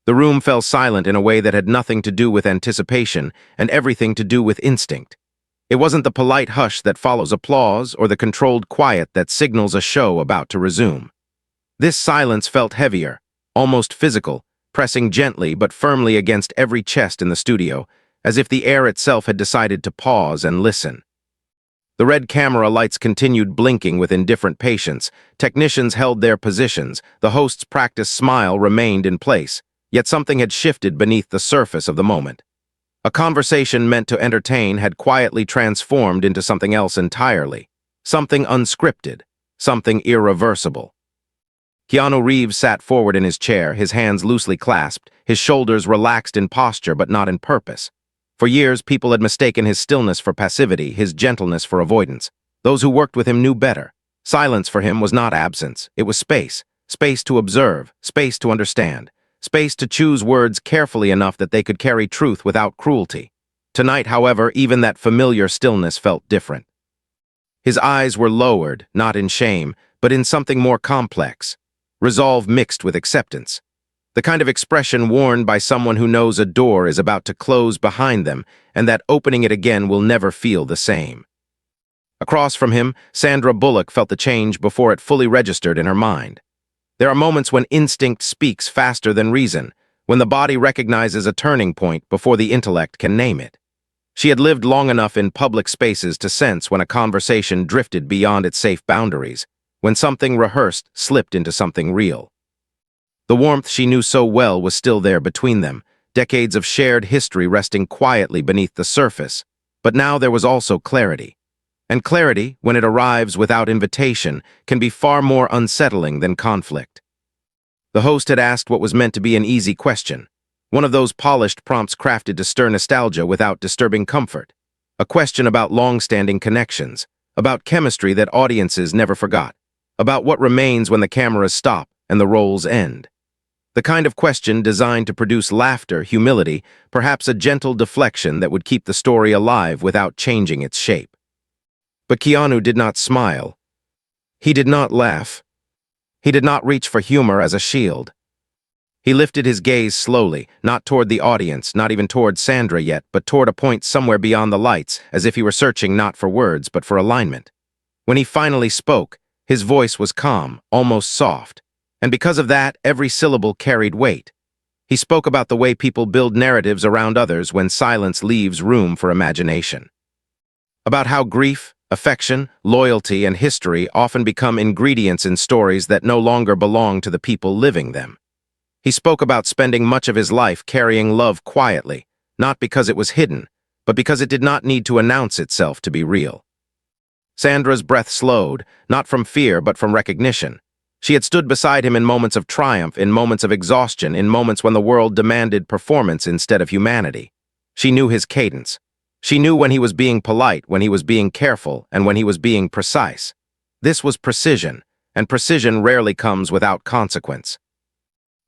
The room fell silent in a way that had nothing to do with anticipation and everything to do with instinct. It wasn't the polite hush that follows applause or the controlled quiet that signals a show about to resume. This silence felt heavier, almost physical, pressing gently but firmly against every chest in the studio, as if the air itself had decided to pause and listen. The red camera lights continued blinking with indifferent patience. Technicians held their positions. The host's practiced smile remained in place, yet something had shifted beneath the surface of the moment. A conversation meant to entertain had quietly transformed into something else entirely. Something unscripted, something irreversible. Keanu Reeves sat forward in his chair, his hands loosely clasped, his shoulders relaxed in posture but not in purpose. For years, people had mistaken his stillness for passivity, his gentleness for avoidance. Those who worked with him knew better. Silence for him was not absence, it was space. Space to observe, space to understand, space to choose words carefully enough that they could carry truth without cruelty. Tonight, however, even that familiar stillness felt different. His eyes were lowered, not in shame, but in something more complex. Resolve mixed with acceptance. The kind of expression worn by someone who knows a door is about to close behind them and that opening it again will never feel the same. Across from him, Sandra Bullock felt the change before it fully registered in her mind. There are moments when instinct speaks faster than reason, when the body recognizes a turning point before the intellect can name it. She had lived long enough in public spaces to sense when a conversation drifted beyond its safe boundaries, when something rehearsed slipped into something real. The warmth she knew so well was still there between them, decades of shared history resting quietly beneath the surface. But now there was also clarity. And clarity, when it arrives without invitation, can be far more unsettling than conflict. The host had asked what was meant to be an easy question, one of those polished prompts crafted to stir nostalgia without disturbing comfort. A question about long-standing connections, about chemistry that audiences never forgot, about what remains when the cameras stop and the roles end. The kind of question designed to produce laughter, humility, perhaps a gentle deflection that would keep the story alive without changing its shape. But Keanu did not smile. He did not laugh. He did not reach for humor as a shield. He lifted his gaze slowly, not toward the audience, not even toward Sandra yet, but toward a point somewhere beyond the lights, as if he were searching not for words, but for alignment. When he finally spoke, his voice was calm, almost soft, and because of that, every syllable carried weight. He spoke about the way people build narratives around others when silence leaves room for imagination. About how grief, affection, loyalty, and history often become ingredients in stories that no longer belong to the people living them. He spoke about spending much of his life carrying love quietly, not because it was hidden, but because it did not need to announce itself to be real. Sandra's breath slowed, not from fear but from recognition. She had stood beside him in moments of triumph, in moments of exhaustion, in moments when the world demanded performance instead of humanity. She knew his cadence. She knew when he was being polite, when he was being careful, and when he was being precise. This was precision, and precision rarely comes without consequence.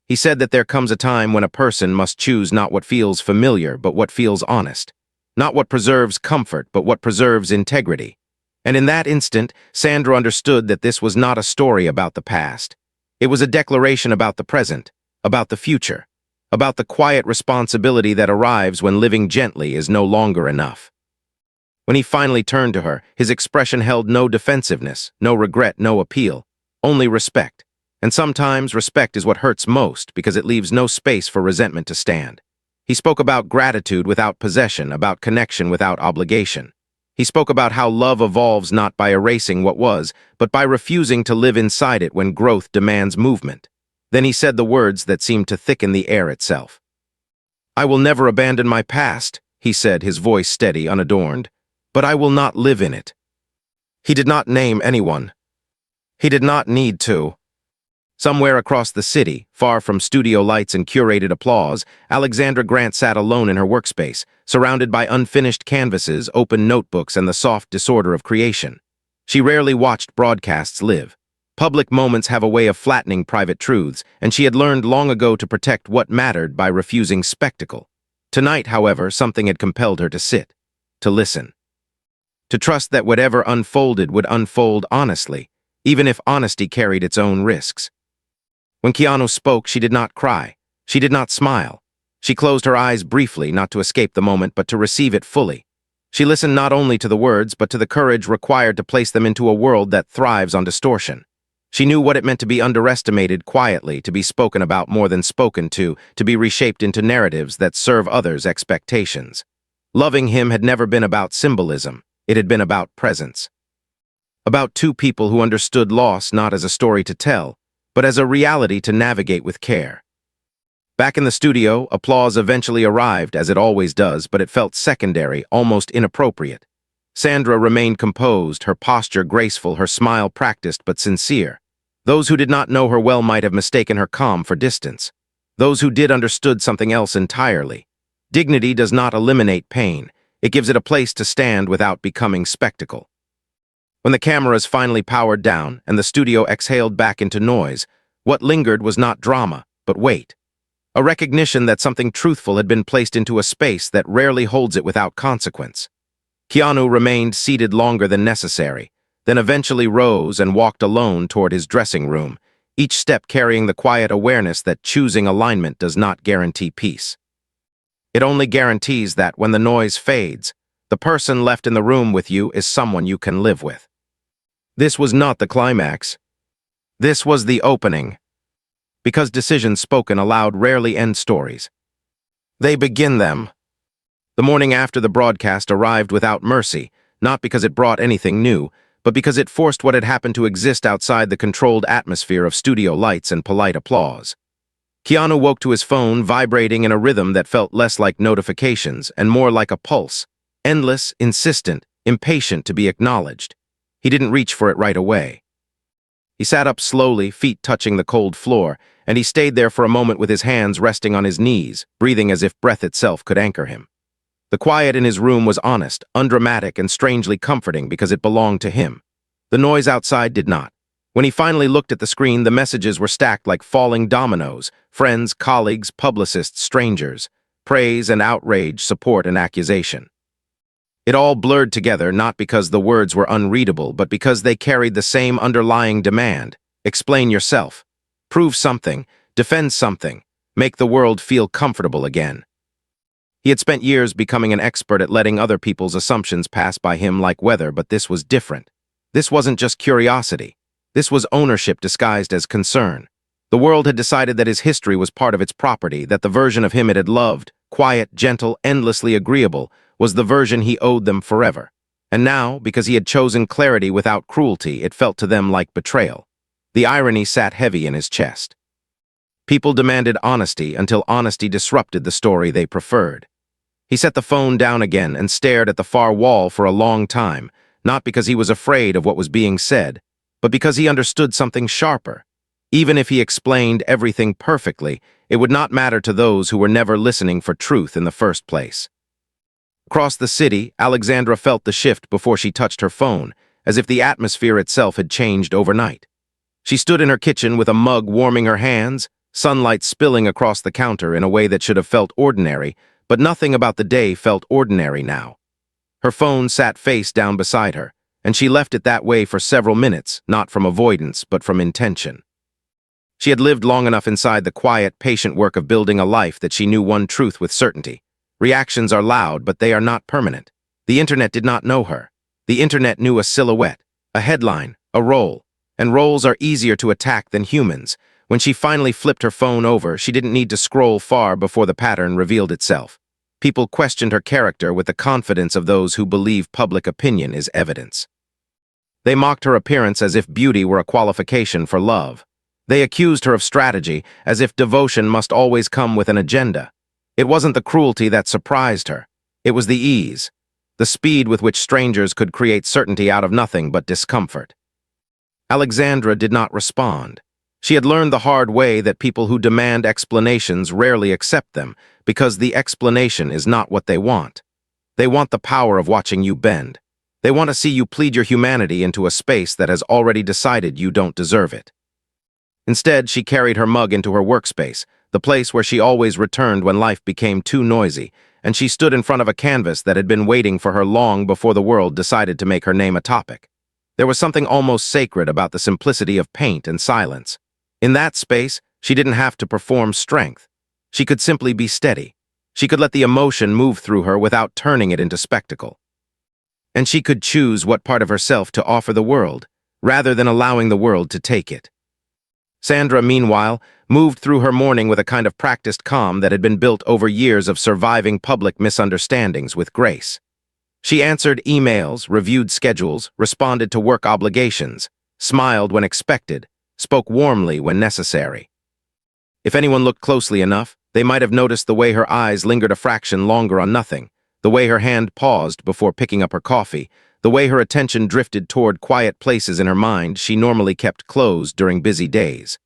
He said that there comes a time when a person must choose not what feels familiar, but what feels honest. Not what preserves comfort, but what preserves integrity. And in that instant, Sandra understood that this was not a story about the past. It was a declaration about the present, about the future, about the quiet responsibility that arrives when living gently is no longer enough. When he finally turned to her, his expression held no defensiveness, no regret, no appeal, only respect. And sometimes respect is what hurts most because it leaves no space for resentment to stand. He spoke about gratitude without possession, about connection without obligation. He spoke about how love evolves not by erasing what was, but by refusing to live inside it when growth demands movement. Then he said the words that seemed to thicken the air itself. "I will never abandon my past," he said, his voice steady, unadorned, "but I will not live in it." He did not name anyone. He did not need to. Somewhere across the city, far from studio lights and curated applause, Alexandra Grant sat alone in her workspace, surrounded by unfinished canvases, open notebooks, and the soft disorder of creation. She rarely watched broadcasts live. Public moments have a way of flattening private truths, and she had learned long ago to protect what mattered by refusing spectacle. Tonight, however, something had compelled her to sit, to listen, to trust that whatever unfolded would unfold honestly, even if honesty carried its own risks. When Keanu spoke, she did not cry. She did not smile. She closed her eyes briefly, not to escape the moment, but to receive it fully. She listened not only to the words, but to the courage required to place them into a world that thrives on distortion. She knew what it meant to be underestimated quietly, to be spoken about more than spoken to be reshaped into narratives that serve others' expectations. Loving him had never been about symbolism. It had been about presence. About two people who understood loss not as a story to tell, but as a reality to navigate with care. Back in the studio, applause eventually arrived, as it always does, but it felt secondary, almost inappropriate. Sandra remained composed, her posture graceful, her smile practiced but sincere. Those who did not know her well might have mistaken her calm for distance. Those who did understood something else entirely. Dignity does not eliminate pain. It gives it a place to stand without becoming spectacle. When the cameras finally powered down and the studio exhaled back into noise, what lingered was not drama, but weight. A recognition that something truthful had been placed into a space that rarely holds it without consequence. Keanu remained seated longer than necessary, then eventually rose and walked alone toward his dressing room, each step carrying the quiet awareness that choosing alignment does not guarantee peace. It only guarantees that when the noise fades, the person left in the room with you is someone you can live with. This was not the climax. This was the opening. Because decisions spoken aloud rarely end stories. They begin them. The morning after the broadcast arrived without mercy, not because it brought anything new, but because it forced what had happened to exist outside the controlled atmosphere of studio lights and polite applause. Keanu woke to his phone vibrating in a rhythm that felt less like notifications and more like a pulse, endless, insistent, impatient to be acknowledged. He didn't reach for it right away. He sat up slowly, feet touching the cold floor, and he stayed there for a moment with his hands resting on his knees, breathing as if breath itself could anchor him. The quiet in his room was honest, undramatic, and strangely comforting because it belonged to him. The noise outside did not. When he finally looked at the screen, the messages were stacked like falling dominoes: friends, colleagues, publicists, strangers, praise and outrage, support and accusation. It all blurred together, not because the words were unreadable, but because they carried the same underlying demand. Explain yourself. Prove something. Defend something. Make the world feel comfortable again. He had spent years becoming an expert at letting other people's assumptions pass by him like weather, but this was different. This wasn't just curiosity. This was ownership disguised as concern. The world had decided that his history was part of its property, that the version of him it had loved, quiet, gentle, endlessly agreeable, was the version he owed them forever. And now, because he had chosen clarity without cruelty, it felt to them like betrayal. The irony sat heavy in his chest. People demanded honesty until honesty disrupted the story they preferred. He set the phone down again and stared at the far wall for a long time, not because he was afraid of what was being said, but because he understood something sharper. Even if he explained everything perfectly, it would not matter to those who were never listening for truth in the first place. Across the city, Alexandra felt the shift before she touched her phone, as if the atmosphere itself had changed overnight. She stood in her kitchen with a mug warming her hands, sunlight spilling across the counter in a way that should have felt ordinary, but nothing about the day felt ordinary now. Her phone sat face down beside her, and she left it that way for several minutes, not from avoidance, but from intention. She had lived long enough inside the quiet, patient work of building a life that she knew one truth with certainty. Reactions are loud, but they are not permanent. The internet did not know her. The internet knew a silhouette, a headline, a role, and roles are easier to attack than humans. When she finally flipped her phone over, she didn't need to scroll far before the pattern revealed itself. People questioned her character with the confidence of those who believe public opinion is evidence. They mocked her appearance as if beauty were a qualification for love. They accused her of strategy, as if devotion must always come with an agenda. It wasn't the cruelty that surprised her. It was the ease, the speed with which strangers could create certainty out of nothing but discomfort. Alexandra did not respond. She had learned the hard way that people who demand explanations rarely accept them, because the explanation is not what they want. They want the power of watching you bend. They want to see you plead your humanity into a space that has already decided you don't deserve it. Instead, she carried her mug into her workspace, the place where she always returned when life became too noisy, and she stood in front of a canvas that had been waiting for her long before the world decided to make her name a topic. There was something almost sacred about the simplicity of paint and silence. In that space, she didn't have to perform strength. She could simply be steady. She could let the emotion move through her without turning it into spectacle. And she could choose what part of herself to offer the world, rather than allowing the world to take it. Sandra, meanwhile, moved through her morning with a kind of practiced calm that had been built over years of surviving public misunderstandings with grace. She answered emails, reviewed schedules, responded to work obligations, smiled when expected, spoke warmly when necessary. If anyone looked closely enough, they might have noticed the way her eyes lingered a fraction longer on nothing, the way her hand paused before picking up her coffee, the way her attention drifted toward quiet places in her mind she normally kept closed during busy days.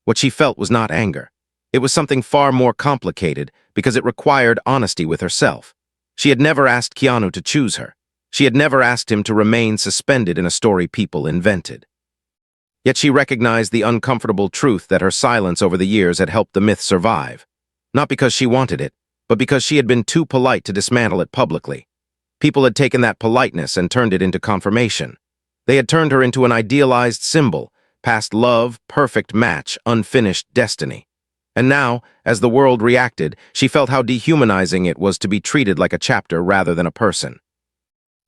What she felt was not anger. It was something far more complicated because it required honesty with herself. She had never asked Keanu to choose her. She had never asked him to remain suspended in a story people invented. Yet she recognized the uncomfortable truth that her silence over the years had helped the myth survive. Not because she wanted it, but because she had been too polite to dismantle it publicly. People had taken that politeness and turned it into confirmation. They had turned her into an idealized symbol, past love, perfect match, unfinished destiny. And now, as the world reacted, she felt how dehumanizing it was to be treated like a chapter rather than a person.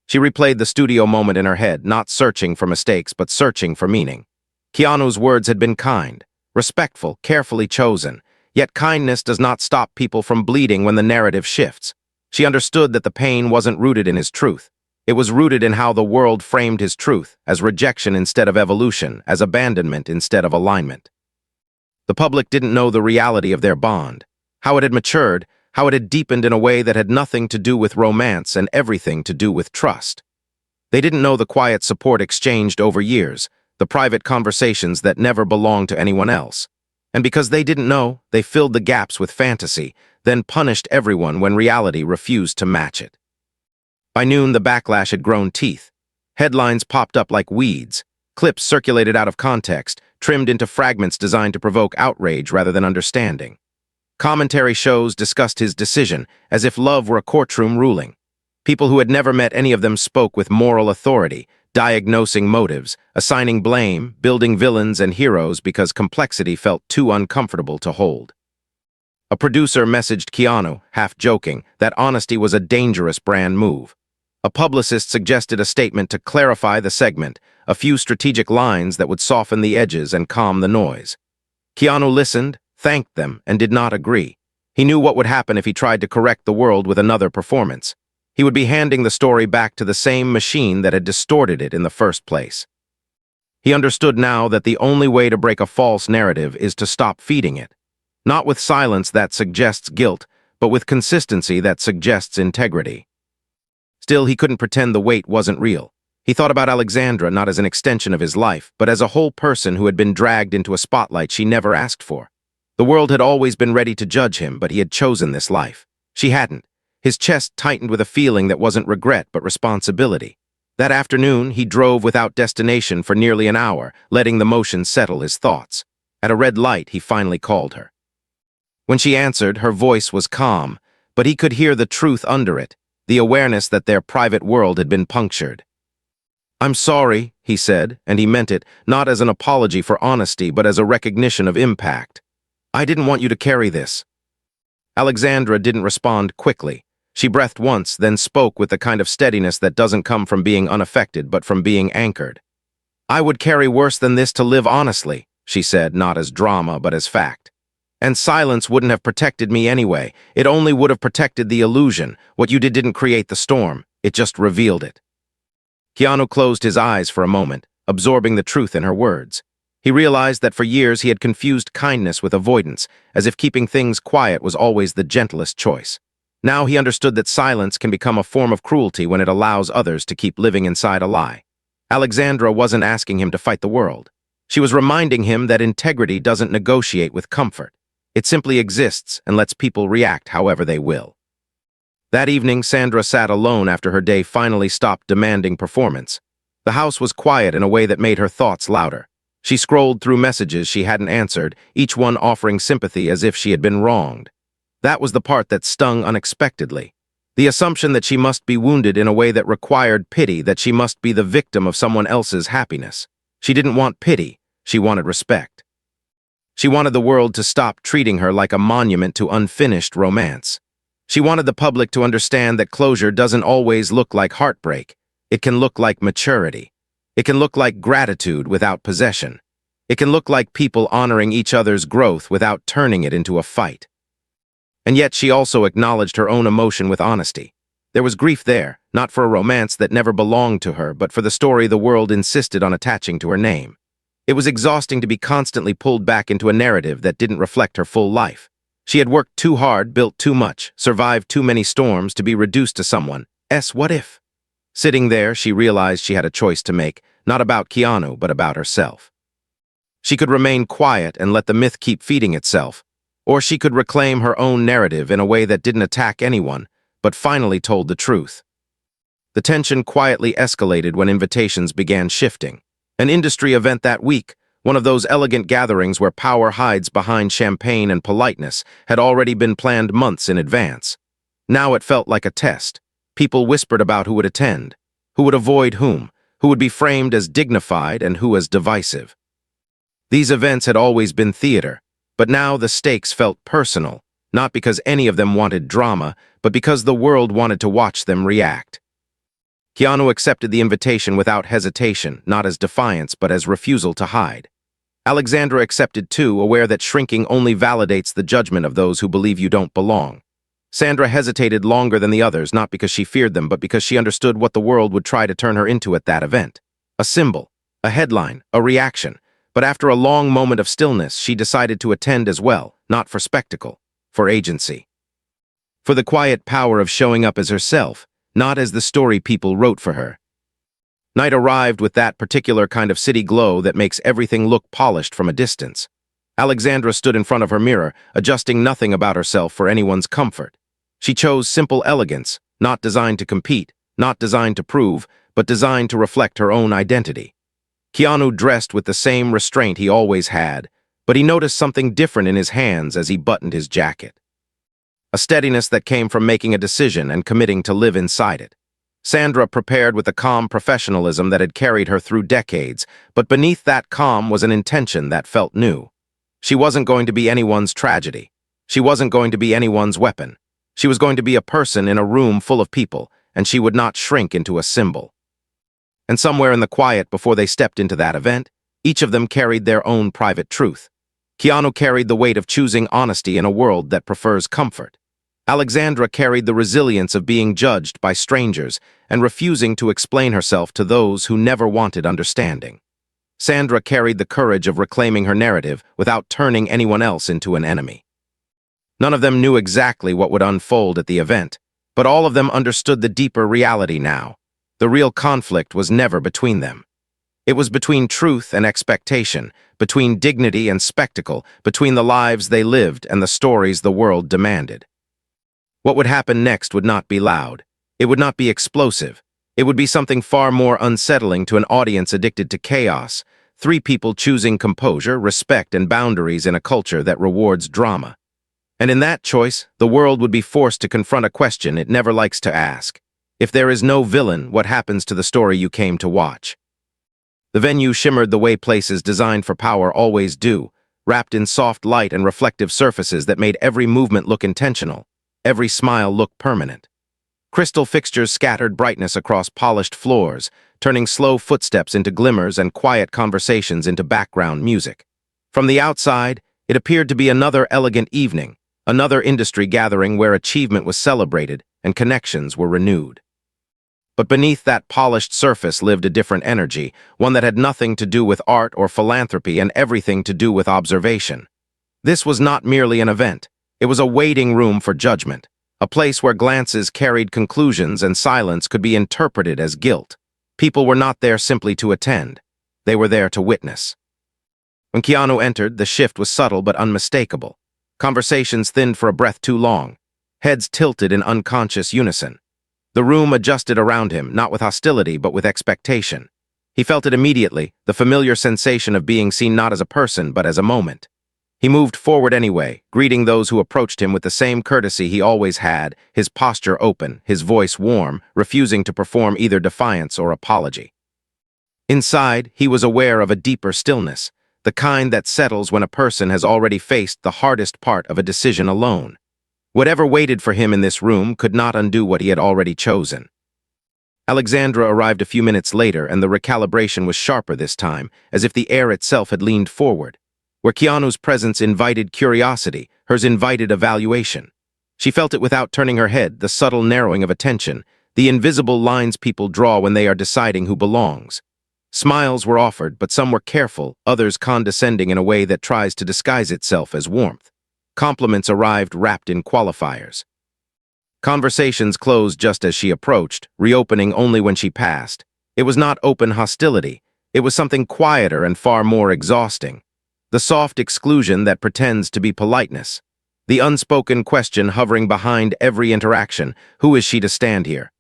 She replayed the studio moment in her head, not searching for mistakes, but searching for meaning. Keanu's words had been kind, respectful, carefully chosen, yet kindness does not stop people from bleeding when the narrative shifts. She understood that the pain wasn't rooted in his truth. It was rooted in how the world framed his truth, as rejection instead of evolution, as abandonment instead of alignment. The public didn't know the reality of their bond, how it had matured, how it had deepened in a way that had nothing to do with romance and everything to do with trust. They didn't know the quiet support exchanged over years, the private conversations that never belonged to anyone else. And because they didn't know, they filled the gaps with fantasy, then punished everyone when reality refused to match it. By noon, the backlash had grown teeth. Headlines popped up like weeds, clips circulated out of context, trimmed into fragments designed to provoke outrage rather than understanding. Commentary shows discussed his decision, as if love were a courtroom ruling. People who had never met any of them spoke with moral authority, diagnosing motives, assigning blame, building villains and heroes because complexity felt too uncomfortable to hold. A producer messaged Keanu, half joking, that honesty was a dangerous brand move. A publicist suggested a statement to clarify the segment, a few strategic lines that would soften the edges and calm the noise. Keanu listened, thanked them, and did not agree. He knew what would happen if he tried to correct the world with another performance. He would be handing the story back to the same machine that had distorted it in the first place. He understood now that the only way to break a false narrative is to stop feeding it. Not with silence that suggests guilt, but with consistency that suggests integrity. Still, he couldn't pretend the weight wasn't real. He thought about Alexandra not as an extension of his life, but as a whole person who had been dragged into a spotlight she never asked for. The world had always been ready to judge him, but he had chosen this life. She hadn't. His chest tightened with a feeling that wasn't regret but responsibility. That afternoon, he drove without destination for nearly an hour, letting the motion settle his thoughts. At a red light, he finally called her. When she answered, her voice was calm, but he could hear the truth under it, the awareness that their private world had been punctured. "I'm sorry," he said, and he meant it, not as an apology for honesty, but as a recognition of impact. "I didn't want you to carry this." Alexandra didn't respond quickly. She breathed once, then spoke with the kind of steadiness that doesn't come from being unaffected, but from being anchored. "I would carry worse than this to live honestly," she said, not as drama, but as fact. "And silence wouldn't have protected me anyway. It only would have protected the illusion. What you did didn't create the storm. It just revealed it." Keanu closed his eyes for a moment, absorbing the truth in her words. He realized that for years he had confused kindness with avoidance, as if keeping things quiet was always the gentlest choice. Now he understood that silence can become a form of cruelty when it allows others to keep living inside a lie. Alexandra wasn't asking him to fight the world. She was reminding him that integrity doesn't negotiate with comfort. It simply exists and lets people react however they will. That evening, Sandra sat alone after her day finally stopped demanding performance. The house was quiet in a way that made her thoughts louder. She scrolled through messages she hadn't answered, each one offering sympathy as if she had been wronged. That was the part that stung unexpectedly. The assumption that she must be wounded in a way that required pity, that she must be the victim of someone else's happiness. She didn't want pity, she wanted respect. She wanted the world to stop treating her like a monument to unfinished romance. She wanted the public to understand that closure doesn't always look like heartbreak. It can look like maturity. It can look like gratitude without possession. It can look like people honoring each other's growth without turning it into a fight. And yet she also acknowledged her own emotion with honesty. There was grief there, not for a romance that never belonged to her, but for the story the world insisted on attaching to her name. It was exhausting to be constantly pulled back into a narrative that didn't reflect her full life. She had worked too hard, built too much, survived too many storms to be reduced to someone's what if. Sitting there, she realized she had a choice to make, not about Keanu, but about herself. She could remain quiet and let the myth keep feeding itself, or she could reclaim her own narrative in a way that didn't attack anyone, but finally told the truth. The tension quietly escalated when invitations began shifting. An industry event that week, one of those elegant gatherings where power hides behind champagne and politeness, had already been planned months in advance. Now it felt like a test. People whispered about who would attend, who would avoid whom, who would be framed as dignified and who as divisive. These events had always been theater, but now the stakes felt personal, not because any of them wanted drama, but because the world wanted to watch them react. Keanu accepted the invitation without hesitation, not as defiance, but as refusal to hide. Alexandra accepted too, aware that shrinking only validates the judgment of those who believe you don't belong. Sandra hesitated longer than the others, not because she feared them, but because she understood what the world would try to turn her into at that event. A symbol, a headline, a reaction. But after a long moment of stillness, she decided to attend as well, not for spectacle, for agency. For the quiet power of showing up as herself, not as the story people wrote for her. Night arrived with that particular kind of city glow that makes everything look polished from a distance. Alexandra stood in front of her mirror, adjusting nothing about herself for anyone's comfort. She chose simple elegance, not designed to compete, not designed to prove, but designed to reflect her own identity. Keanu dressed with the same restraint he always had, but he noticed something different in his hands as he buttoned his jacket. A steadiness that came from making a decision and committing to live inside it. Sandra prepared with a calm professionalism that had carried her through decades, but beneath that calm was an intention that felt new. She wasn't going to be anyone's tragedy. She wasn't going to be anyone's weapon. She was going to be a person in a room full of people, and she would not shrink into a symbol. And somewhere in the quiet before they stepped into that event, each of them carried their own private truth. Keanu carried the weight of choosing honesty in a world that prefers comfort. Alexandra carried the resilience of being judged by strangers and refusing to explain herself to those who never wanted understanding. Sandra carried the courage of reclaiming her narrative without turning anyone else into an enemy. None of them knew exactly what would unfold at the event, but all of them understood the deeper reality now. The real conflict was never between them. It was between truth and expectation, between dignity and spectacle, between the lives they lived and the stories the world demanded. What would happen next would not be loud. It would not be explosive. It would be something far more unsettling to an audience addicted to chaos. Three people choosing composure, respect, and boundaries in a culture that rewards drama. And in that choice, the world would be forced to confront a question it never likes to ask. If there is no villain, what happens to the story you came to watch? The venue shimmered the way places designed for power always do, wrapped in soft light and reflective surfaces that made every movement look intentional. Every smile looked permanent. Crystal fixtures scattered brightness across polished floors, turning slow footsteps into glimmers and quiet conversations into background music. From the outside, it appeared to be another elegant evening, another industry gathering where achievement was celebrated and connections were renewed. But beneath that polished surface lived a different energy, one that had nothing to do with art or philanthropy and everything to do with observation. This was not merely an event. It was a waiting room for judgment, a place where glances carried conclusions and silence could be interpreted as guilt. People were not there simply to attend. They were there to witness. When Keanu entered, the shift was subtle but unmistakable. Conversations thinned for a breath too long. Heads tilted in unconscious unison. The room adjusted around him, not with hostility but with expectation. He felt it immediately, the familiar sensation of being seen not as a person but as a moment. He moved forward anyway, greeting those who approached him with the same courtesy he always had, his posture open, his voice warm, refusing to perform either defiance or apology. Inside, he was aware of a deeper stillness, the kind that settles when a person has already faced the hardest part of a decision alone. Whatever waited for him in this room could not undo what he had already chosen. Alexandra arrived a few minutes later, and the recalibration was sharper this time, as if the air itself had leaned forward. Where Keanu's presence invited curiosity, hers invited evaluation. She felt it without turning her head, the subtle narrowing of attention, the invisible lines people draw when they are deciding who belongs. Smiles were offered, but some were careful, others condescending in a way that tries to disguise itself as warmth. Compliments arrived wrapped in qualifiers. Conversations closed just as she approached, reopening only when she passed. It was not open hostility. It was something quieter and far more exhausting. The soft exclusion that pretends to be politeness. The unspoken question hovering behind every interaction: who is she to stand here?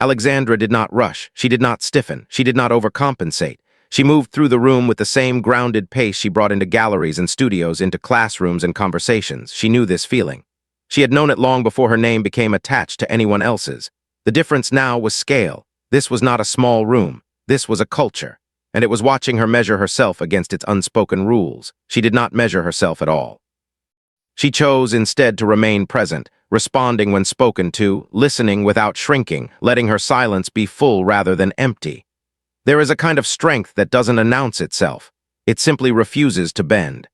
Alexandra did not rush, she did not stiffen, she did not overcompensate. She moved through the room with the same grounded pace she brought into galleries and studios, into classrooms and conversations. She knew this feeling. She had known it long before her name became attached to anyone else's. The difference now was scale. This was not a small room. This was a culture. And it was watching her measure herself against its unspoken rules. She did not measure herself at all. She chose instead to remain present, responding when spoken to, listening without shrinking, letting her silence be full rather than empty. There is a kind of strength that doesn't announce itself. It simply refuses to bend.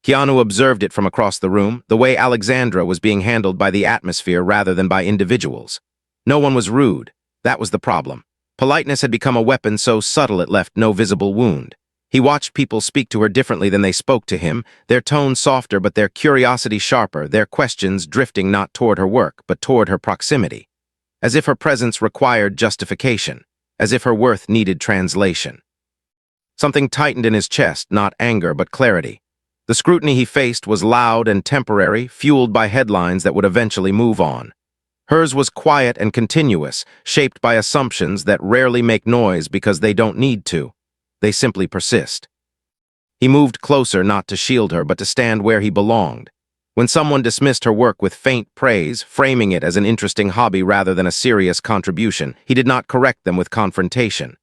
Keanu observed it from across the room, the way Alexandra was being handled by the atmosphere rather than by individuals. No one was rude. That was the problem. Politeness had become a weapon so subtle it left no visible wound. He watched people speak to her differently than they spoke to him, their tone softer but their curiosity sharper, their questions drifting not toward her work but toward her proximity. As if her presence required justification, as if her worth needed translation. Something tightened in his chest, not anger but clarity. The scrutiny he faced was loud and temporary, fueled by headlines that would eventually move on. Hers was quiet and continuous, shaped by assumptions that rarely make noise because they don't need to. They simply persist. He moved closer, not to shield her, but to stand where he belonged. When someone dismissed her work with faint praise, framing it as an interesting hobby rather than a serious contribution, he did not correct them with confrontation.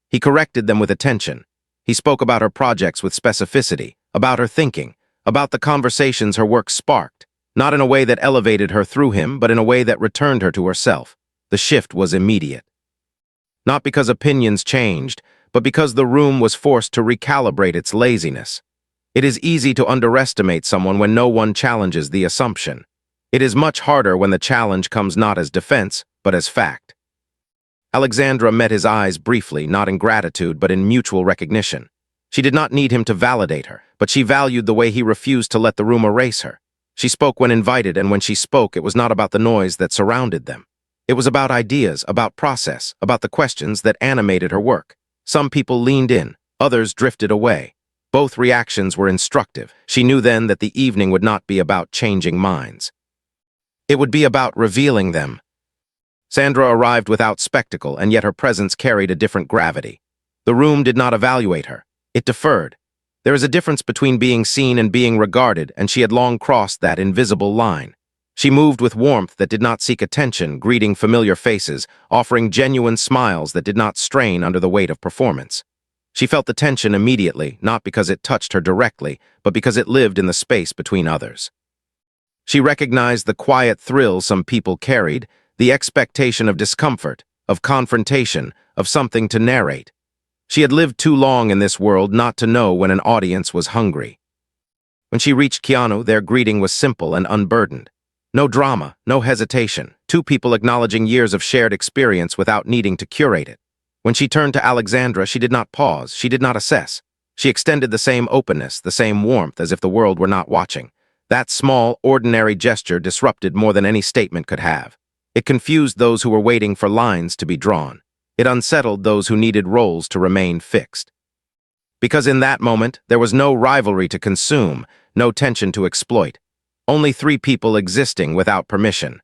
He corrected them with attention. He spoke about her projects with specificity, about her thinking, about the conversations her work sparked, not in a way that elevated her through him, but in a way that returned her to herself. The shift was immediate. Not because opinions changed, but because the room was forced to recalibrate its laziness. It is easy to underestimate someone when no one challenges the assumption. It is much harder when the challenge comes not as defense, but as fact. Alexandra met his eyes briefly, not in gratitude, but in mutual recognition. She did not need him to validate her, but she valued the way he refused to let the room erase her. She spoke when invited, and when she spoke, it was not about the noise that surrounded them. It was about ideas, about process, about the questions that animated her work. Some people leaned in, others drifted away. Both reactions were instructive. She knew then that the evening would not be about changing minds. It would be about revealing them. Sandra arrived without spectacle, and yet her presence carried a different gravity. The room did not evaluate her. It deferred. There is a difference between being seen and being regarded, and she had long crossed that invisible line. She moved with warmth that did not seek attention, greeting familiar faces, offering genuine smiles that did not strain under the weight of performance. She felt the tension immediately, not because it touched her directly, but because it lived in the space between others. She recognized the quiet thrill some people carried, the expectation of discomfort, of confrontation, of something to narrate. She had lived too long in this world not to know when an audience was hungry. When she reached Keanu, their greeting was simple and unburdened. No drama, no hesitation, two people acknowledging years of shared experience without needing to curate it. When she turned to Alexandra, she did not pause, she did not assess. She extended the same openness, the same warmth, as if the world were not watching. That small, ordinary gesture disrupted more than any statement could have. It confused those who were waiting for lines to be drawn. It unsettled those who needed roles to remain fixed. Because in that moment, there was no rivalry to consume, no tension to exploit. Only three people existing without permission.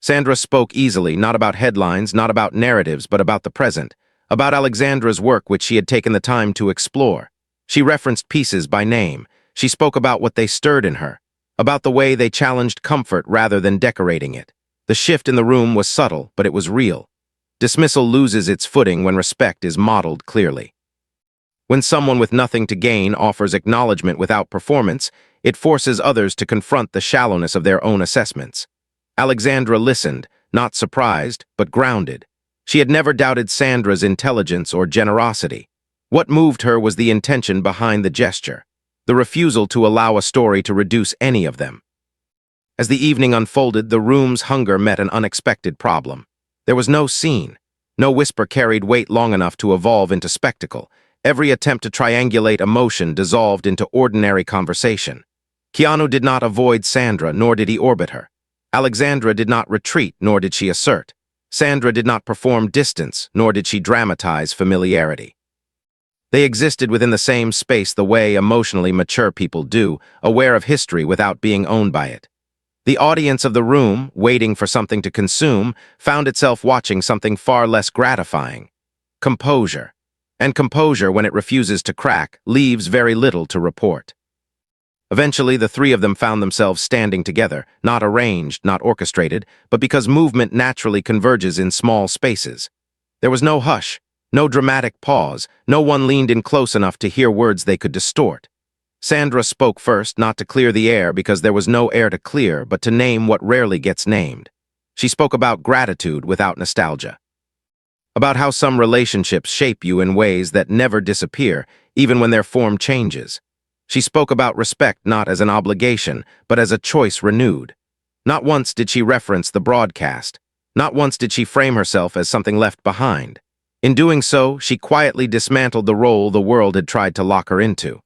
Sandra spoke easily, not about headlines, not about narratives, but about the present, about Alexandra's work which she had taken the time to explore. She referenced pieces by name. She spoke about what they stirred in her, about the way they challenged comfort rather than decorating it. The shift in the room was subtle, but it was real. Dismissal loses its footing when respect is modeled clearly. When someone with nothing to gain offers acknowledgement without performance, it forces others to confront the shallowness of their own assessments. Alexandra listened, not surprised, but grounded. She had never doubted Sandra's intelligence or generosity. What moved her was the intention behind the gesture, the refusal to allow a story to reduce any of them. As the evening unfolded, the room's hunger met an unexpected problem. There was no scene. No whisper carried weight long enough to evolve into spectacle. Every attempt to triangulate emotion dissolved into ordinary conversation. Keanu did not avoid Sandra, nor did he orbit her. Alexandra did not retreat, nor did she assert. Sandra did not perform distance, nor did she dramatize familiarity. They existed within the same space the way emotionally mature people do, aware of history without being owned by it. The audience of the room, waiting for something to consume, found itself watching something far less gratifying: composure. And composure, when it refuses to crack, leaves very little to report. Eventually, the three of them found themselves standing together, not arranged, not orchestrated, but because movement naturally converges in small spaces. There was no hush, no dramatic pause, no one leaned in close enough to hear words they could distort. Sandra spoke first, not to clear the air because there was no air to clear, but to name what rarely gets named. She spoke about gratitude without nostalgia. About how some relationships shape you in ways that never disappear, even when their form changes. She spoke about respect not as an obligation, but as a choice renewed. Not once did she reference the broadcast. Not once did she frame herself as something left behind. In doing so, she quietly dismantled the role the world had tried to lock her into.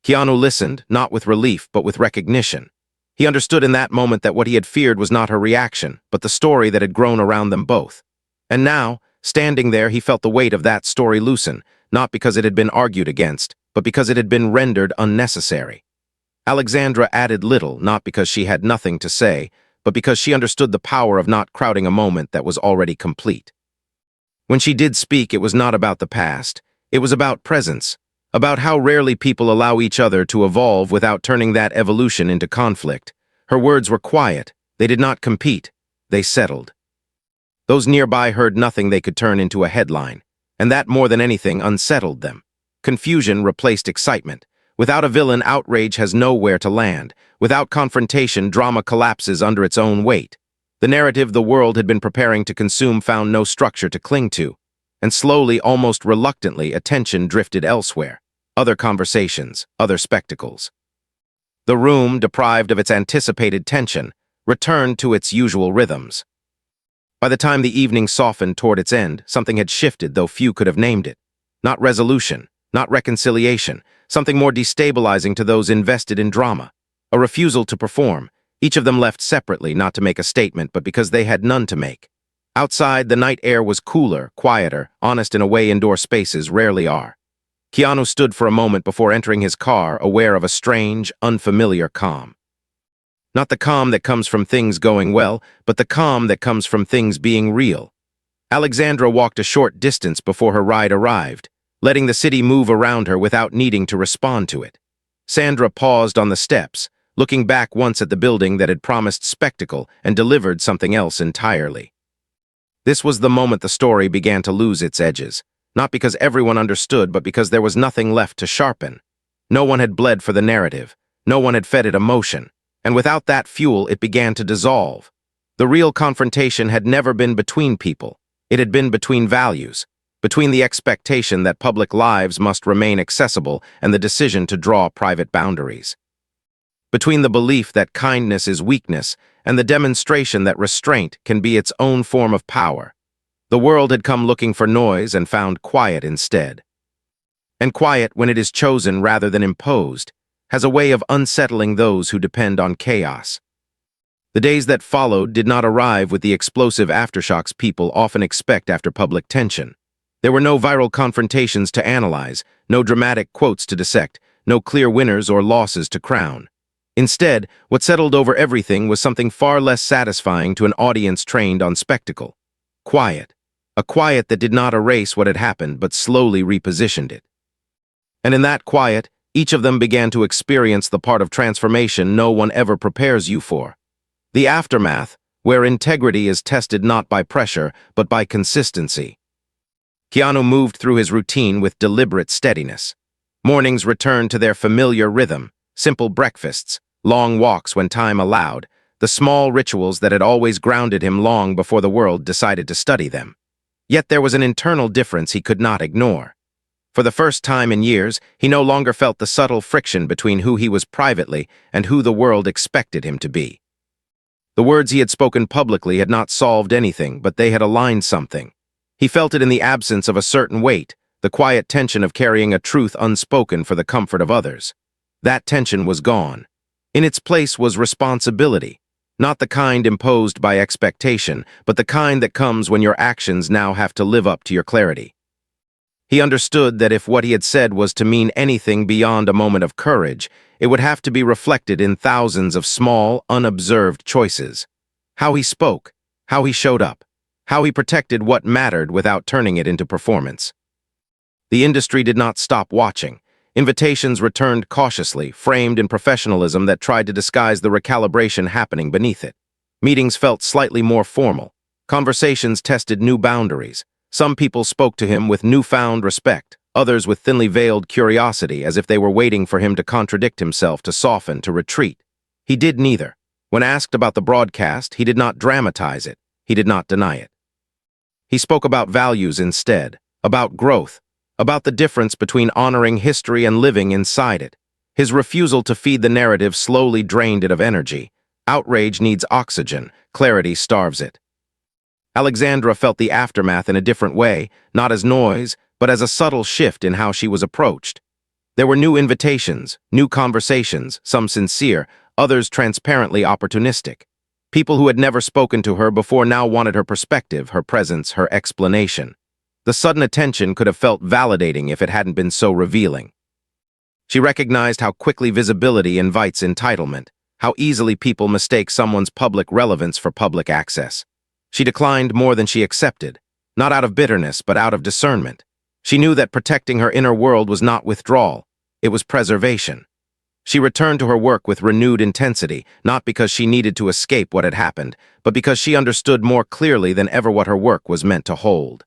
Keanu listened, not with relief, but with recognition. He understood in that moment that what he had feared was not her reaction, but the story that had grown around them both. And now, standing there, he felt the weight of that story loosen, not because it had been argued against, but because it had been rendered unnecessary. Alexandra added little, not because she had nothing to say, but because she understood the power of not crowding a moment that was already complete. When she did speak, it was not about the past. It was about presence, about how rarely people allow each other to evolve without turning that evolution into conflict. Her words were quiet. They did not compete. They settled. Those nearby heard nothing they could turn into a headline, and that more than anything unsettled them. Confusion replaced excitement. Without a villain, outrage has nowhere to land. Without confrontation, drama collapses under its own weight. The narrative the world had been preparing to consume found no structure to cling to, and slowly, almost reluctantly, attention drifted elsewhere. Other conversations, other spectacles. The room, deprived of its anticipated tension, returned to its usual rhythms. By the time the evening softened toward its end, something had shifted, though few could have named it. Not resolution, not reconciliation, something more destabilizing to those invested in drama. A refusal to perform, each of them left separately, not to make a statement, but because they had none to make. Outside, the night air was cooler, quieter, honest in a way indoor spaces rarely are. Keanu stood for a moment before entering his car, aware of a strange, unfamiliar calm. Not the calm that comes from things going well, but the calm that comes from things being real. Alexandra walked a short distance before her ride arrived, letting the city move around her without needing to respond to it. Sandra paused on the steps, looking back once at the building that had promised spectacle and delivered something else entirely. This was the moment the story began to lose its edges, not because everyone understood, but because there was nothing left to sharpen. No one had bled for the narrative, no one had fed it emotion, and without that fuel it began to dissolve. The real confrontation had never been between people, it had been between values, between the expectation that public lives must remain accessible and the decision to draw private boundaries. Between the belief that kindness is weakness and the demonstration that restraint can be its own form of power. The world had come looking for noise and found quiet instead. And quiet, when it is chosen rather than imposed, has a way of unsettling those who depend on chaos. The days that followed did not arrive with the explosive aftershocks people often expect after public tension. There were no viral confrontations to analyze, no dramatic quotes to dissect, no clear winners or losses to crown. Instead, what settled over everything was something far less satisfying to an audience trained on spectacle. Quiet. A quiet that did not erase what had happened but slowly repositioned it. And in that quiet, each of them began to experience the part of transformation no one ever prepares you for. The aftermath, where integrity is tested not by pressure, but by consistency. Keanu moved through his routine with deliberate steadiness. Mornings returned to their familiar rhythm, simple breakfasts, long walks when time allowed, the small rituals that had always grounded him long before the world decided to study them. Yet there was an internal difference he could not ignore. For the first time in years, he no longer felt the subtle friction between who he was privately and who the world expected him to be. The words he had spoken publicly had not solved anything, but they had aligned something. He felt it in the absence of a certain weight, the quiet tension of carrying a truth unspoken for the comfort of others. That tension was gone. In its place was responsibility, not the kind imposed by expectation, but the kind that comes when your actions now have to live up to your clarity. He understood that if what he had said was to mean anything beyond a moment of courage, it would have to be reflected in thousands of small, unobserved choices. How he spoke, how he showed up, how he protected what mattered without turning it into performance. The industry did not stop watching. Invitations returned cautiously, framed in professionalism that tried to disguise the recalibration happening beneath it. Meetings felt slightly more formal. Conversations tested new boundaries. Some people spoke to him with newfound respect, others with thinly veiled curiosity, as if they were waiting for him to contradict himself, to soften, to retreat. He did neither. When asked about the broadcast, he did not dramatize it. He did not deny it. He spoke about values instead, about growth, about the difference between honoring history and living inside it. His refusal to feed the narrative slowly drained it of energy. Outrage needs oxygen, clarity starves it. Alexandra felt the aftermath in a different way, not as noise, but as a subtle shift in how she was approached. There were new invitations, new conversations, some sincere, others transparently opportunistic. People who had never spoken to her before now wanted her perspective, her presence, her explanation. The sudden attention could have felt validating if it hadn't been so revealing. She recognized how quickly visibility invites entitlement, how easily people mistake someone's public relevance for public access. She declined more than she accepted, not out of bitterness, but out of discernment. She knew that protecting her inner world was not withdrawal, it was preservation. She returned to her work with renewed intensity, not because she needed to escape what had happened, but because she understood more clearly than ever what her work was meant to hold.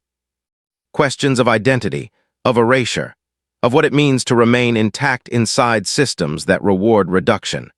Questions of identity, of erasure, of what it means to remain intact inside systems that reward reduction.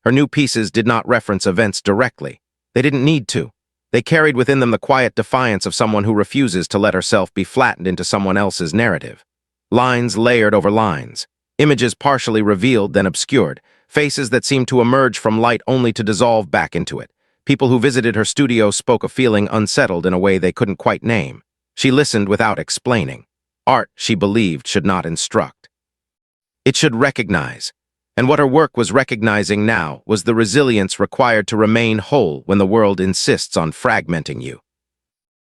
Her new pieces did not reference events directly. They didn't need to. They carried within them the quiet defiance of someone who refuses to let herself be flattened into someone else's narrative. Lines layered over lines, images partially revealed then obscured, faces that seemed to emerge from light only to dissolve back into it. People who visited her studio spoke of feeling unsettled in a way they couldn't quite name. She listened without explaining. Art, she believed, should not instruct. It should recognize. And what her work was recognizing now was the resilience required to remain whole when the world insists on fragmenting you.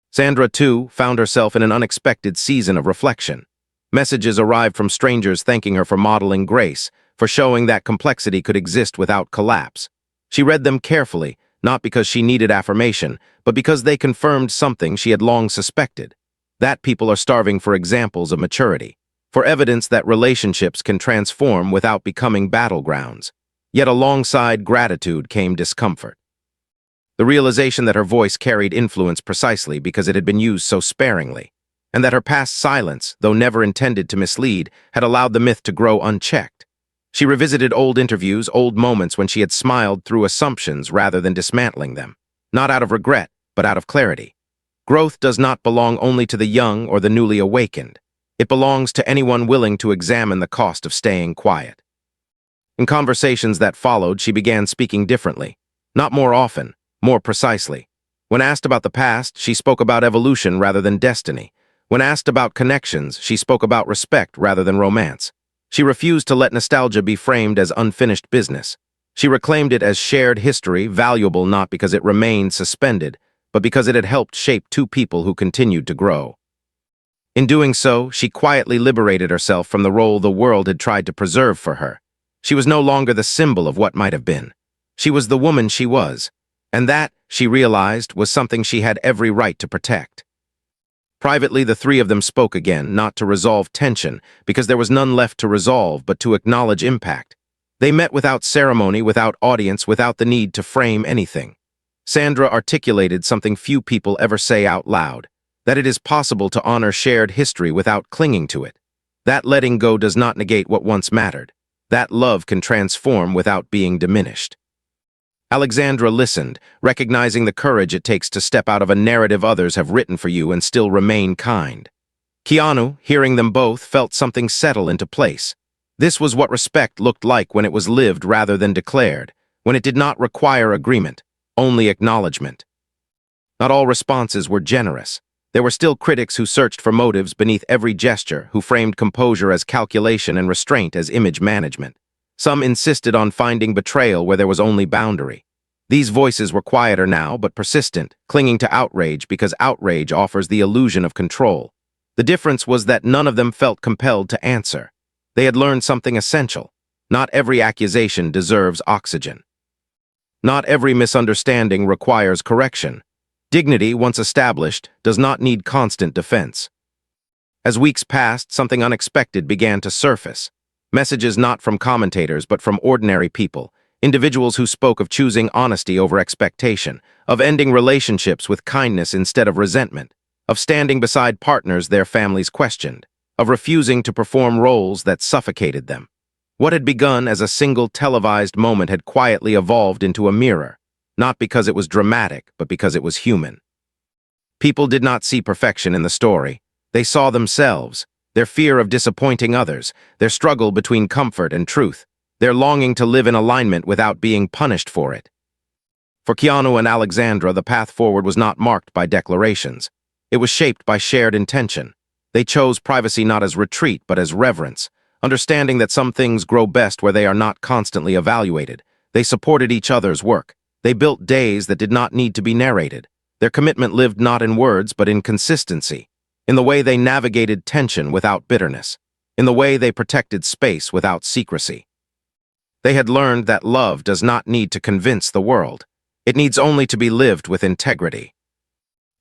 Sandra, too, found herself in an unexpected season of reflection. Messages arrived from strangers thanking her for modeling grace, for showing that complexity could exist without collapse. She read them carefully, not because she needed affirmation, but because they confirmed something she had long suspected. That people are starving for examples of maturity, for evidence that relationships can transform without becoming battlegrounds. Yet alongside gratitude came discomfort. The realization that her voice carried influence precisely because it had been used so sparingly, and that her past silence, though never intended to mislead, had allowed the myth to grow unchecked. She revisited old interviews, old moments when she had smiled through assumptions rather than dismantling them, not out of regret, but out of clarity. Growth does not belong only to the young or the newly awakened. It belongs to anyone willing to examine the cost of staying quiet. In conversations that followed, she began speaking differently. Not more often, more precisely. When asked about the past, she spoke about evolution rather than destiny. When asked about connections, she spoke about respect rather than romance. She refused to let nostalgia be framed as unfinished business. She reclaimed it as shared history, valuable not because it remained suspended, but because it had helped shape two people who continued to grow. In doing so, she quietly liberated herself from the role the world had tried to preserve for her. She was no longer the symbol of what might have been. She was the woman she was, and that, she realized, was something she had every right to protect. Privately, the three of them spoke again, not to resolve tension, because there was none left to resolve, but to acknowledge impact. They met without ceremony, without audience, without the need to frame anything. Sandra articulated something few people ever say out loud. that it is possible to honor shared history without clinging to it. That letting go does not negate what once mattered. That love can transform without being diminished. Alexandra listened, recognizing the courage it takes to step out of a narrative others have written for you and still remain kind. Keanu, hearing them both, felt something settle into place. This was what respect looked like when it was lived rather than declared, when it did not require agreement, only acknowledgement. Not all responses were generous. There were still critics who searched for motives beneath every gesture, who framed composure as calculation and restraint as image management. Some insisted on finding betrayal where there was only boundary. These voices were quieter now, but persistent, clinging to outrage because outrage offers the illusion of control. The difference was that none of them felt compelled to answer. They had learned something essential. Not every accusation deserves oxygen. Not every misunderstanding requires correction. Dignity, once established, does not need constant defense. As weeks passed, something unexpected began to surface. Messages not from commentators but from ordinary people, individuals who spoke of choosing honesty over expectation, of ending relationships with kindness instead of resentment, of standing beside partners their families questioned, of refusing to perform roles that suffocated them. What had begun as a single televised moment had quietly evolved into a mirror, not because it was dramatic, but because it was human. People did not see perfection in the story. They saw themselves, their fear of disappointing others, their struggle between comfort and truth, their longing to live in alignment without being punished for it. For Keanu and Alexandra, the path forward was not marked by declarations. It was shaped by shared intention. They chose privacy not as retreat, but as reverence, understanding that some things grow best where they are not constantly evaluated. They supported each other's work. They built days that did not need to be narrated. Their commitment lived not in words, but in consistency, in the way they navigated tension without bitterness, in the way they protected space without secrecy. They had learned that love does not need to convince the world. It needs only to be lived with integrity.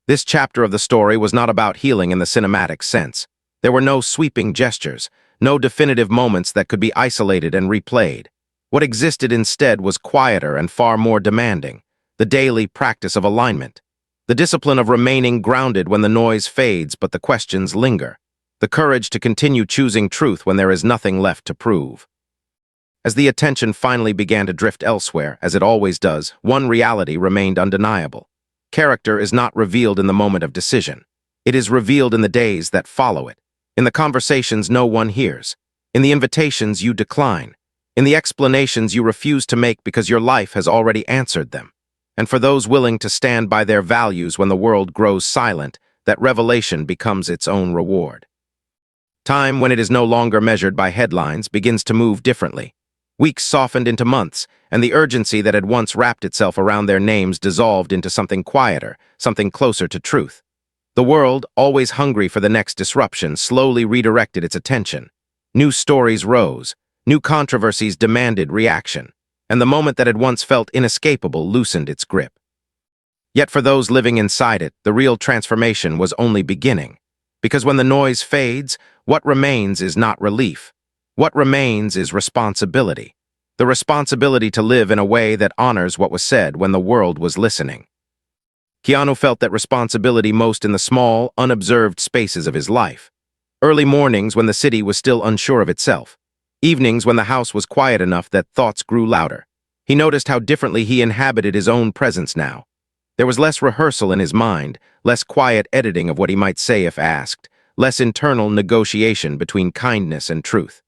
This chapter of the story was not about healing in the cinematic sense. There were no sweeping gestures, no definitive moments that could be isolated and replayed. What existed instead was quieter and far more demanding, the daily practice of alignment, the discipline of remaining grounded when the noise fades but the questions linger, the courage to continue choosing truth when there is nothing left to prove. As the attention finally began to drift elsewhere, as it always does, one reality remained undeniable. Character is not revealed in the moment of decision. It is revealed in the days that follow it, in the conversations no one hears, in the invitations you decline, in the explanations you refuse to make because your life has already answered them. And for those willing to stand by their values when the world grows silent, that revelation becomes its own reward. Time, when it is no longer measured by headlines, begins to move differently. Weeks softened into months, and the urgency that had once wrapped itself around their names dissolved into something quieter, something closer to truth. The world, always hungry for the next disruption, slowly redirected its attention. New stories rose. New controversies demanded reaction, and the moment that had once felt inescapable loosened its grip. Yet for those living inside it, the real transformation was only beginning. Because when the noise fades, what remains is not relief. What remains is responsibility. The responsibility to live in a way that honors what was said when the world was listening. Keanu felt that responsibility most in the small, unobserved spaces of his life. Early mornings when the city was still unsure of itself. Evenings when the house was quiet enough that thoughts grew louder. He noticed how differently he inhabited his own presence now. There was less rehearsal in his mind, less quiet editing of what he might say if asked, less internal negotiation between kindness and truth.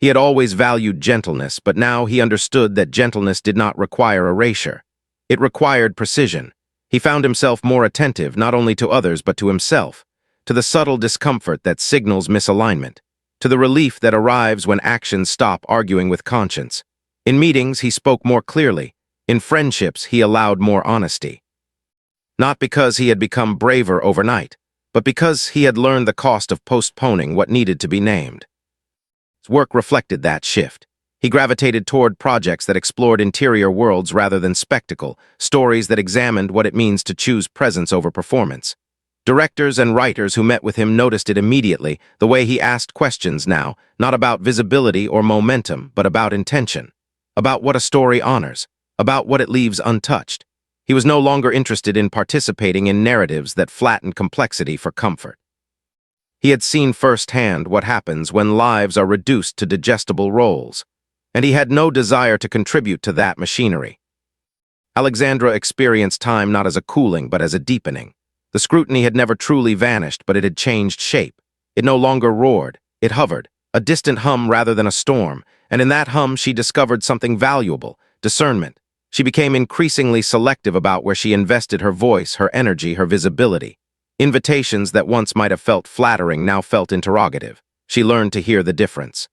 He had always valued gentleness, but now he understood that gentleness did not require erasure. It required precision. He found himself more attentive not only to others but to himself, to the subtle discomfort that signals misalignment, to the relief that arrives when actions stop arguing with conscience. In meetings, he spoke more clearly. In friendships, he allowed more honesty. Not because he had become braver overnight, but because he had learned the cost of postponing what needed to be named. His work reflected that shift. He gravitated toward projects that explored interior worlds rather than spectacle, stories that examined what it means to choose presence over performance. Directors and writers who met with him noticed it immediately, the way he asked questions now, not about visibility or momentum, but about intention, about what a story honors, about what it leaves untouched. He was no longer interested in participating in narratives that flattened complexity for comfort. He had seen firsthand what happens when lives are reduced to digestible roles, and he had no desire to contribute to that machinery. Alexandra experienced time not as a cooling but as a deepening. The scrutiny had never truly vanished, but it had changed shape. It no longer roared, it hovered, a distant hum rather than a storm, and in that hum she discovered something valuable: discernment. She became increasingly selective about where she invested her voice, her energy, her visibility. Invitations that once might have felt flattering now felt interrogative. She learned to hear the difference,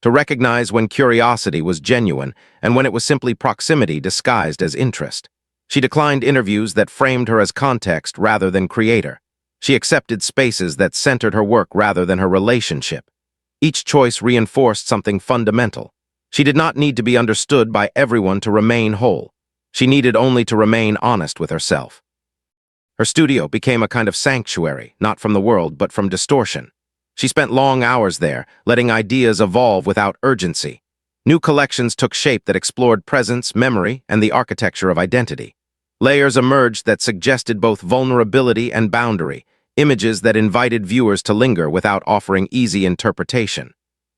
to recognize when curiosity was genuine and when it was simply proximity disguised as interest. She declined interviews that framed her as context rather than creator. She accepted spaces that centered her work rather than her relationship. Each choice reinforced something fundamental. She did not need to be understood by everyone to remain whole. She needed only to remain honest with herself. Her studio became a kind of sanctuary, not from the world, but from distortion. She spent long hours there, letting ideas evolve without urgency. New collections took shape that explored presence, memory, and the architecture of identity. Layers emerged that suggested both vulnerability and boundary, images that invited viewers to linger without offering easy interpretation.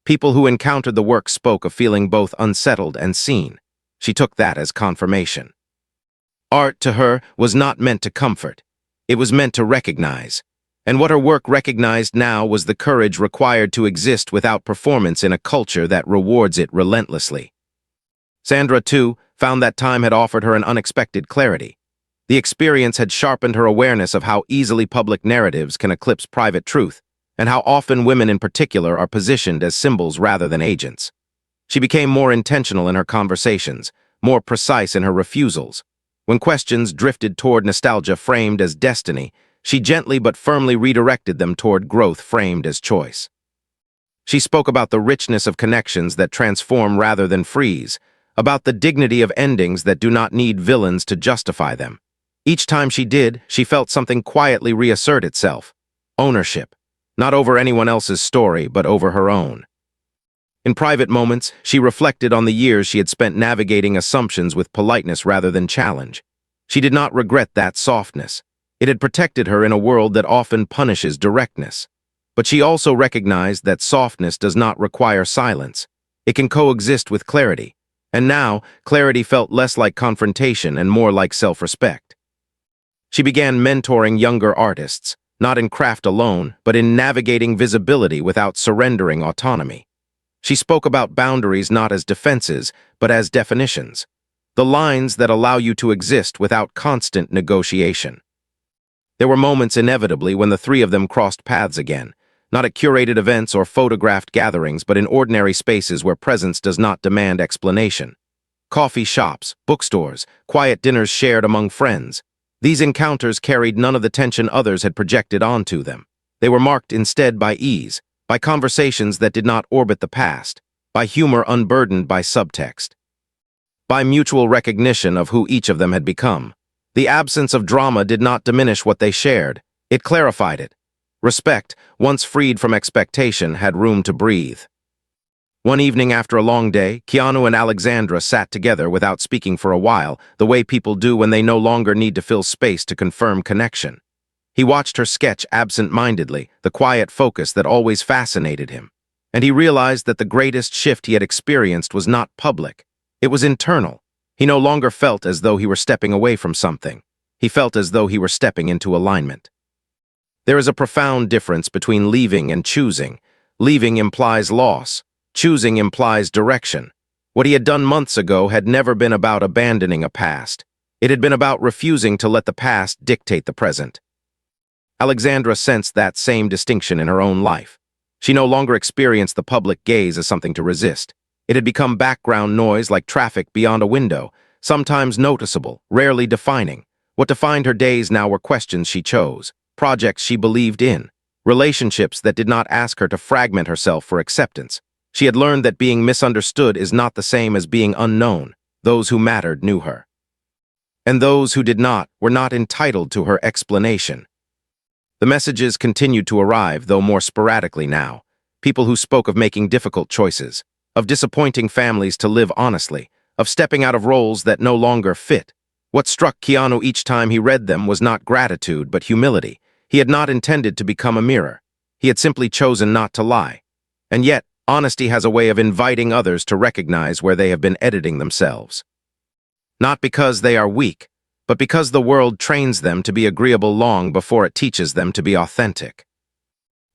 People who encountered the work spoke of feeling both unsettled and seen. She took that as confirmation. Art, to her, was not meant to comfort. It was meant to recognize. And what her work recognized now was the courage required to exist without performance in a culture that rewards it relentlessly. Sandra, too, found that time had offered her an unexpected clarity. The experience had sharpened her awareness of how easily public narratives can eclipse private truth, and how often women in particular are positioned as symbols rather than agents. She became more intentional in her conversations, more precise in her refusals. When questions drifted toward nostalgia framed as destiny, she gently but firmly redirected them toward growth framed as choice. She spoke about the richness of connections that transform rather than freeze, about the dignity of endings that do not need villains to justify them. Each time she did, she felt something quietly reassert itself: ownership, not over anyone else's story, but over her own. In private moments, she reflected on the years she had spent navigating assumptions with politeness rather than challenge. She did not regret that softness. It had protected her in a world that often punishes directness. But she also recognized that softness does not require silence. It can coexist with clarity. And now, clarity felt less like confrontation and more like self-respect. She began mentoring younger artists, not in craft alone, but in navigating visibility without surrendering autonomy. She spoke about boundaries not as defenses, but as definitions, the lines that allow you to exist without constant negotiation. There were moments inevitably when the three of them crossed paths again, not at curated events or photographed gatherings, but in ordinary spaces where presence does not demand explanation. Coffee shops, bookstores, quiet dinners shared among friends. These encounters carried none of the tension others had projected onto them. They were marked instead by ease, by conversations that did not orbit the past, by humor unburdened by subtext, by mutual recognition of who each of them had become. The absence of drama did not diminish what they shared, it clarified it. Respect, once freed from expectation, had room to breathe. One evening after a long day, Keanu and Alexandra sat together without speaking for a while, the way people do when they no longer need to fill space to confirm connection. He watched her sketch absent-mindedly, the quiet focus that always fascinated him. And he realized that the greatest shift he had experienced was not public. It was internal. He no longer felt as though he were stepping away from something. He felt as though he were stepping into alignment. There is a profound difference between leaving and choosing. Leaving implies loss. Choosing implies direction. What he had done months ago had never been about abandoning a past. It had been about refusing to let the past dictate the present. Alexandra sensed that same distinction in her own life. She no longer experienced the public gaze as something to resist. It had become background noise like traffic beyond a window, sometimes noticeable, rarely defining. What defined her days now were questions she chose, projects she believed in, relationships that did not ask her to fragment herself for acceptance. She had learned that being misunderstood is not the same as being unknown. Those who mattered knew her. And those who did not were not entitled to her explanation. The messages continued to arrive, though more sporadically now. People who spoke of making difficult choices, of disappointing families to live honestly, of stepping out of roles that no longer fit. What struck Keanu each time he read them was not gratitude, but humility. He had not intended to become a mirror. He had simply chosen not to lie. And yet, honesty has a way of inviting others to recognize where they have been editing themselves. Not because they are weak, but because the world trains them to be agreeable long before it teaches them to be authentic.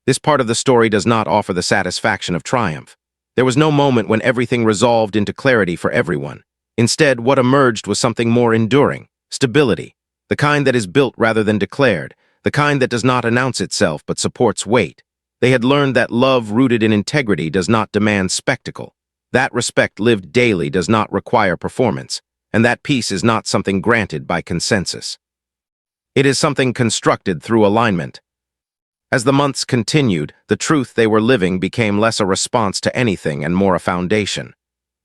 This part of the story does not offer the satisfaction of triumph. There was no moment when everything resolved into clarity for everyone. Instead, what emerged was something more enduring: stability, the kind that is built rather than declared, the kind that does not announce itself but supports weight. They had learned that love rooted in integrity does not demand spectacle, that respect lived daily does not require performance, and that peace is not something granted by consensus. It is something constructed through alignment. As the months continued, the truth they were living became less a response to anything and more a foundation.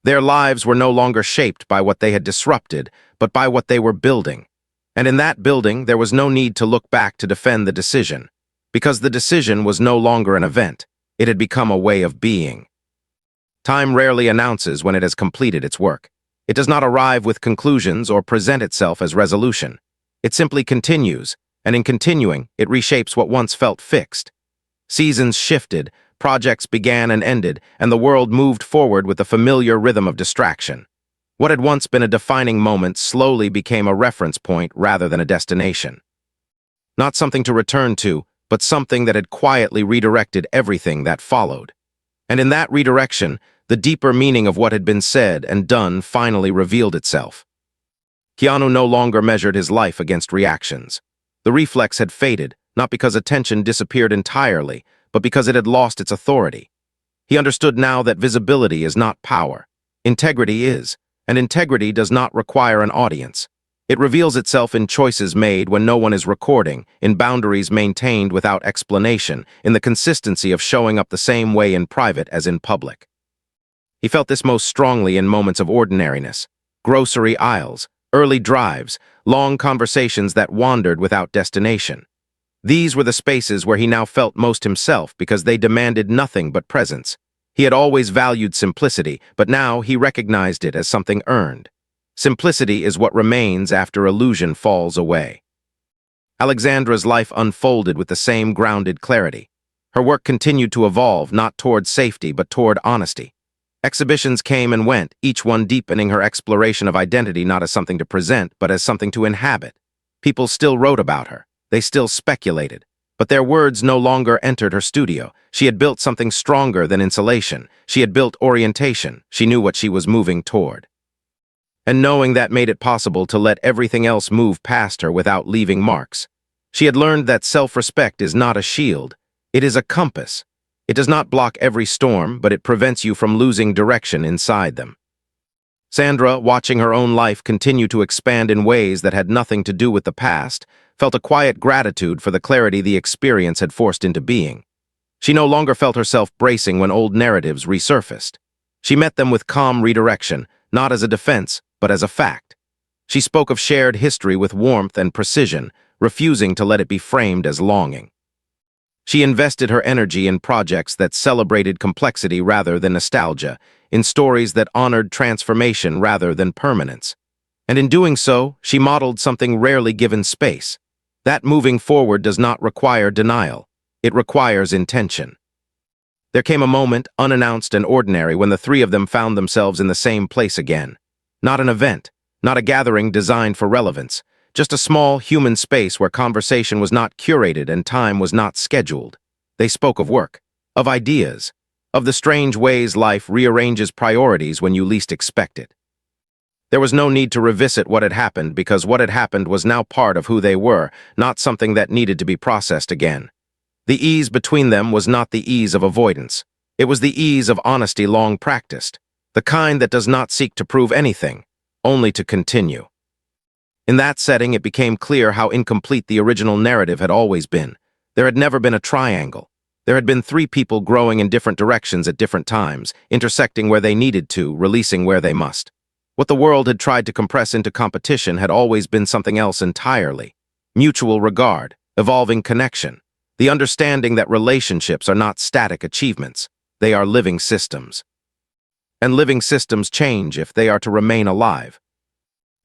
Their lives were no longer shaped by what they had disrupted, but by what they were building. And in that building, there was no need to look back to defend the decision, because the decision was no longer an event. It had become a way of being. Time rarely announces when it has completed its work. It does not arrive with conclusions or present itself as resolution. It simply continues, and in continuing, it reshapes what once felt fixed. Seasons shifted, projects began and ended, and the world moved forward with the familiar rhythm of distraction. What had once been a defining moment slowly became a reference point rather than a destination. Not something to return to, but something that had quietly redirected everything that followed. And in that redirection, the deeper meaning of what had been said and done finally revealed itself. Keanu no longer measured his life against reactions. The reflex had faded, not because attention disappeared entirely, but because it had lost its authority. He understood now that visibility is not power. Integrity is, and integrity does not require an audience. It reveals itself in choices made when no one is recording, in boundaries maintained without explanation, in the consistency of showing up the same way in private as in public. He felt this most strongly in moments of ordinariness: grocery aisles, early drives, long conversations that wandered without destination. These were the spaces where he now felt most himself because they demanded nothing but presence. He had always valued simplicity, but now he recognized it as something earned. Simplicity is what remains after illusion falls away. Alexandra's life unfolded with the same grounded clarity. Her work continued to evolve, not toward safety, but toward honesty. Exhibitions came and went, each one deepening her exploration of identity not as something to present, but as something to inhabit. People still wrote about her. They still speculated. But their words no longer entered her studio. She had built something stronger than insulation. She had built orientation. She knew what she was moving toward. And knowing that made it possible to let everything else move past her without leaving marks. She had learned that self-respect is not a shield. It is a compass. It does not block every storm, but it prevents you from losing direction inside them. Sandra, watching her own life continue to expand in ways that had nothing to do with the past, felt a quiet gratitude for the clarity the experience had forced into being. She no longer felt herself bracing when old narratives resurfaced. She met them with calm redirection, not as a defense, but as a fact. She spoke of shared history with warmth and precision, refusing to let it be framed as longing. She invested her energy in projects that celebrated complexity rather than nostalgia, in stories that honored transformation rather than permanence. And in doing so, she modeled something rarely given space. That moving forward does not require denial. It requires intention. There came a moment, unannounced and ordinary, when the three of them found themselves in the same place again. Not an event, not a gathering designed for relevance, just a small human space where conversation was not curated and time was not scheduled. They spoke of work, of ideas, of the strange ways life rearranges priorities when you least expect it. There was no need to revisit what had happened because what had happened was now part of who they were, not something that needed to be processed again. The ease between them was not the ease of avoidance. It was the ease of honesty long practiced, the kind that does not seek to prove anything, only to continue. In that setting, it became clear how incomplete the original narrative had always been. There had never been a triangle. There had been three people growing in different directions at different times, intersecting where they needed to, releasing where they must. What the world had tried to compress into competition had always been something else entirely. Mutual regard, evolving connection, the understanding that relationships are not static achievements, they are living systems. And living systems change if they are to remain alive.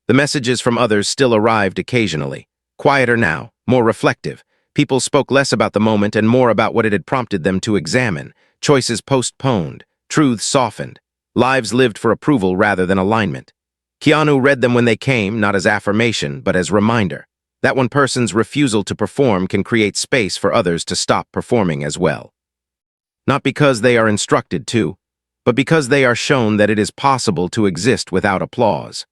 The messages from others still arrived occasionally. Quieter now, more reflective. People spoke less about the moment and more about what it had prompted them to examine. Choices postponed, truths softened, lives lived for approval rather than alignment. Keanu read them when they came, not as affirmation, but as reminder. That one person's refusal to perform can create space for others to stop performing as well. Not because they are instructed to, but because they are shown that it is possible to exist without applause.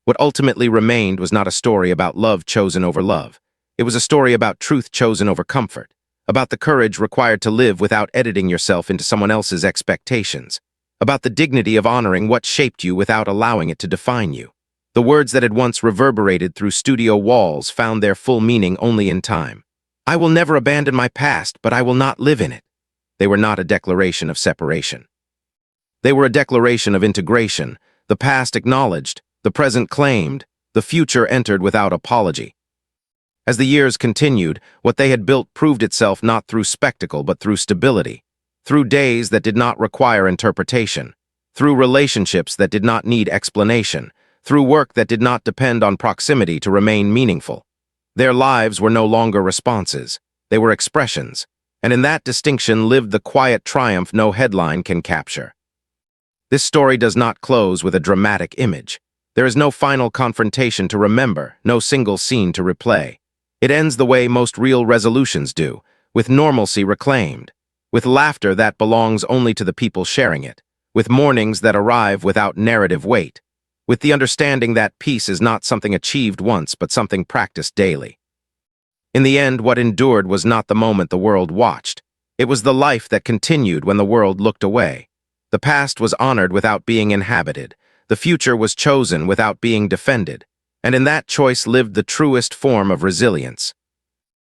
What ultimately remained was not a story about love chosen over love. It was a story about truth chosen over comfort, about the courage required to live without editing yourself into someone else's expectations, about the dignity of honoring what shaped you without allowing it to define you. The words that had once reverberated through studio walls found their full meaning only in time. I will never abandon my past, but I will not live in it. They were not a declaration of separation. They were a declaration of integration, the past acknowledged, the present claimed, the future entered without apology. As the years continued, what they had built proved itself not through spectacle but through stability, through days that did not require interpretation, through relationships that did not need explanation, through work that did not depend on proximity to remain meaningful. Their lives were no longer responses, they were expressions, and in that distinction lived the quiet triumph no headline can capture. This story does not close with a dramatic image. There is no final confrontation to remember, no single scene to replay. It ends the way most real resolutions do, with normalcy reclaimed, with laughter that belongs only to the people sharing it, with mornings that arrive without narrative weight, with the understanding that peace is not something achieved once but something practiced daily. In the end, what endured was not the moment the world watched. It was the life that continued when the world looked away. The past was honored without being inhabited. The future was chosen without being defended, and in that choice lived the truest form of resilience.